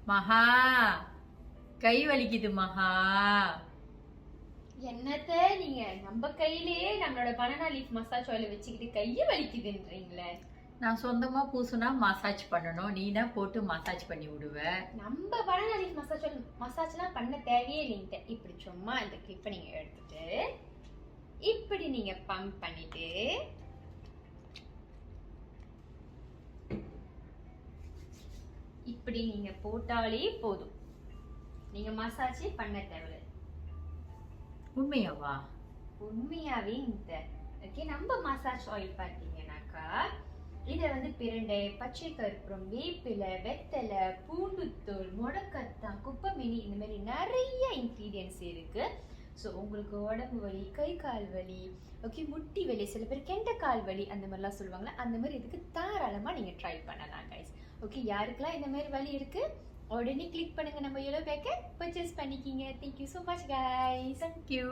மகா, கை வலிக்குது மகா. என்னத்த நீங்க நம்ம கையிலேயே நம்மளோட பனானா லீஃப் மசாஜ் ஆயில் வச்சுக்கிட்டு கையை வலிக்குதுன்றீங்களே. நான் சொந்தமா பூசுனா மசாஜ் பண்ணணும், நீனா போட்டு மசாஜ் பண்ணி விடுவ. நம்ம பனானா லீஃப் மசாஜ்லாம் பண்ண தேவையே இல்லைங்க. இப்படி சும்மா இந்த கிளிப்பை நீங்க எடுத்துட்டு இப்படி நீங்க பம்ப் பண்ணிட்டு இப்படி நீங்க போட்டாலே போதும். நீங்க மசாஜே பண்ண தேவையில்லை. உண்மையாவா? உண்மையாவே இந்த ஓகே. நம்ம மசாஜ் ஆயில் பார்த்தீங்கன்னாக்கா இதை வந்து பிரண்டை, பச்சை கற்பூரம், வேப்பிலை, வெத்தலை, பூண்டுத்தூள், முடக்கத்தான், குப்பைமேனி, இந்த மாதிரி நிறைய இன்க்ரீடியன்ஸ் இருக்கு. ஸோ உங்களுக்கு உடம்பு வலி, கை கால் வலி, ஓகே, முட்டி வலி, சில பேர் கெண்ட கால் வலி அந்த மாதிரிலாம் சொல்லுவாங்களே, அந்த மாதிரி இதுக்கு தாராளமாக நீங்கள் ட்ரை பண்ணலாம் கைஸ். ஓகே, யாருக்கெல்லாம் இந்த மாதிரி வலி இருக்கு உடனே கிளிக் பண்ணுங்க நம்ம யெல்லோ பேக்கை பர்ச்சேஸ் பண்ணிக்கிங்க. Thank you so much guys. Thank you.